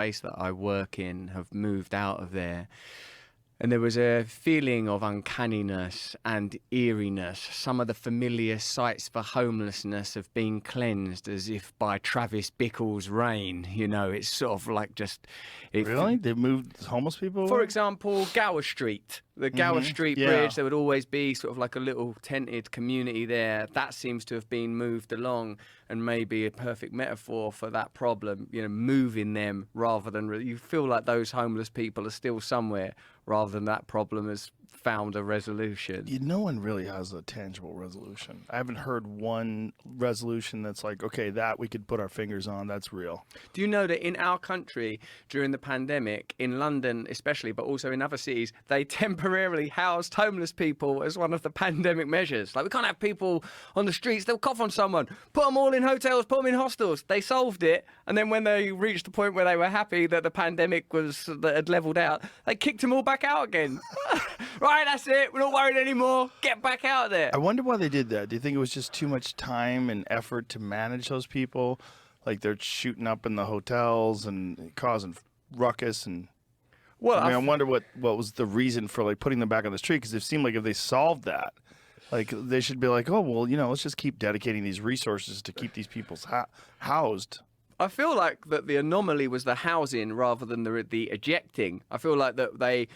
space that I work in have moved out of there. And there was a feeling of uncanniness and eeriness. Some of the familiar sites for homelessness have been cleansed as if by Travis Bickle's reign. You know, it's sort of like just... Really? They moved homeless people away? For example, Gower Street. The Gower Street Bridge, there would always be sort of like a little tented community there. That seems to have been moved along, and maybe a perfect metaphor for that problem, you know, moving them rather than... You feel like those homeless people are still somewhere rather than that problem has found a resolution. No one really has a tangible resolution. I haven't heard one resolution that's like, okay, that we could put our fingers on, that's real. Do you know that in our country, during the pandemic, in London especially, but also in other cities, they temporarily housed homeless people as one of the pandemic measures? Like, we can't have people on the streets, they'll cough on someone, put them all in hotels, put them in hostels. They solved it, and then when they reached the point where they were happy that the pandemic had leveled out, they kicked them all back out again. Right, that's it. We're not worried anymore. Get back out there. I wonder why they did that. Do you think it was just too much time and effort to manage those people? Like they're shooting up in the hotels and causing ruckus and... Well, I wonder what was the reason for like putting them back on the street, because it seemed like if they solved that, like they should be like, oh, well, you know, let's just keep dedicating these resources to keep these people housed. I feel like that the anomaly was the housing rather than the ejecting. I feel like that they...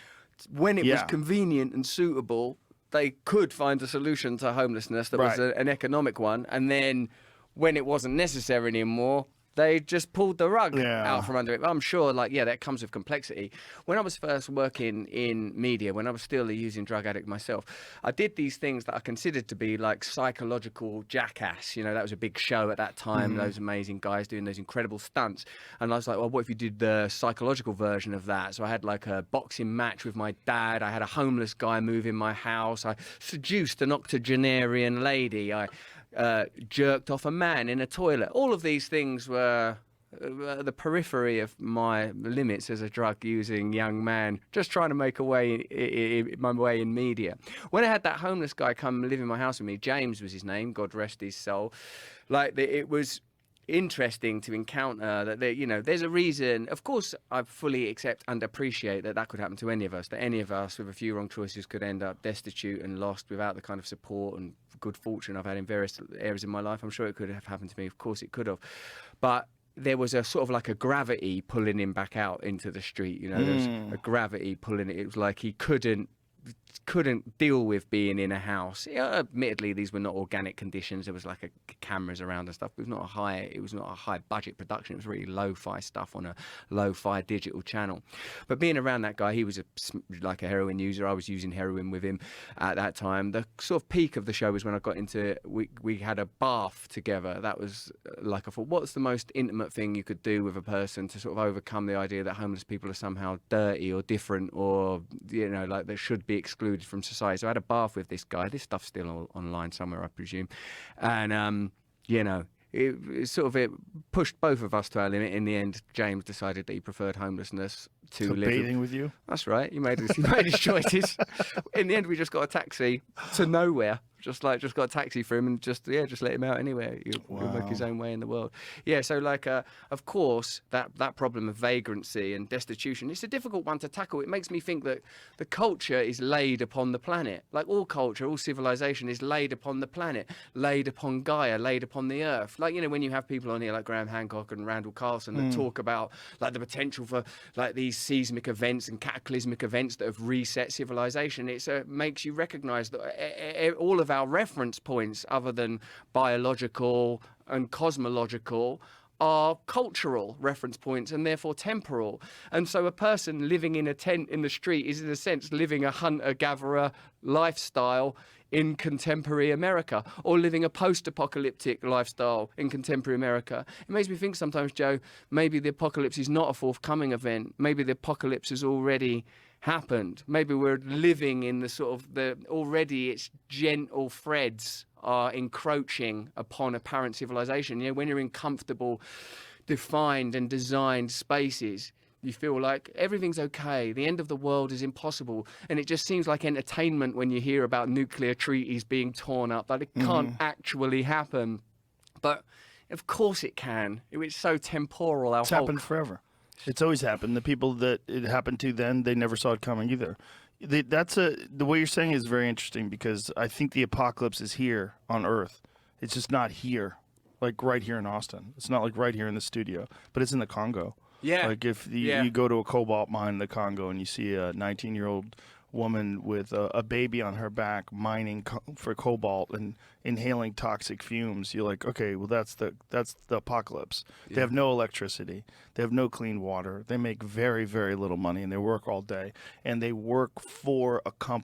When it was convenient and suitable, they could find a solution to homelessness that was an economic one. And then when it wasn't necessary anymore, they just pulled the rug out from under it. I'm sure, that comes with complexity. When I was first working in media, when I was still a using drug addict myself, I did these things that I considered to be like psychological jackass. You know, that was a big show at that time, those amazing guys doing those incredible stunts. And I was like, well, what if you did the psychological version of that? So I had like a boxing match with my dad. I had a homeless guy move in my house. I seduced an octogenarian lady. I jerked off a man in a toilet. All of these things were the periphery of my limits as a drug-using young man, just trying to make my way in media. When I had that homeless guy come live in my house with me, James was his name, God rest his soul, it was interesting to encounter that there's a reason. Of course, I fully accept and appreciate that could happen to any of us, that any of us with a few wrong choices could end up destitute and lost without the kind of support and good fortune I've had in various areas of my life. I'm sure it could have happened to me. Of course it could have. But there was a sort of like a gravity pulling him back out into the street. There's a gravity pulling it. It was like he couldn't deal with being in a house. Admittedly, these were not organic conditions. There was like cameras around and stuff. It was not a high budget production. It was really lo-fi stuff on a lo-fi digital channel. But being around that guy, he was like a heroin user. I was using heroin with him at that time. The sort of peak of the show was when I got into, we had a bath together. That was like, I thought, what's the most intimate thing you could do with a person to sort of overcome the idea that homeless people are somehow dirty or different, or like they should be excluded from society. So I had a bath with this guy. This stuff's still online somewhere, I presume. And, it pushed both of us to our limit. In the end, James decided that he preferred homelessness to live bathing with you. That's right. He made his choices. In the end, we just got a taxi to nowhere. Just got a taxi for him and just let him out anywhere. He'll make his own way in the world. Yeah, so of course, that problem of vagrancy and destitution, it's a difficult one to tackle. It makes me think that the culture is laid upon the planet. Like all culture, all civilization is laid upon the planet, laid upon Gaia, laid upon the earth. Like, when you have people on here like Graham Hancock and Randall Carlson that talk about like the potential for like these seismic events and cataclysmic events that have reset civilization, it makes you recognize that all of our reference points, other than biological and cosmological, are cultural reference points and therefore temporal. And so a person living in a tent in the street is in a sense living a hunter-gatherer lifestyle in contemporary America, or living a post-apocalyptic lifestyle in contemporary America. It makes me think sometimes, Joe, maybe the apocalypse is not a forthcoming event. Maybe the apocalypse has already happened. Maybe we're living in already its gentle threads are encroaching upon apparent civilization. When you're in comfortable, defined and designed spaces, you feel like everything's okay. The end of the world is impossible. And it just seems like entertainment when you hear about nuclear treaties being torn up, that it can't actually happen. But of course it can. It's so temporal. It's happened forever. It's always happened. The people that it happened to then, they never saw it coming either. The way you're saying is very interesting because I think the apocalypse is here on Earth. It's just not here, like right here in Austin. It's not like right here in the studio, but it's in the Congo. Yeah. Like if you go to a cobalt mine in the Congo and you see a 19-year-old woman with a baby on her back mining for cobalt and inhaling toxic fumes, you're like, okay, well that's the apocalypse. They have no electricity, they have no clean water, they make very, very little money, and they work all day, and they work for a company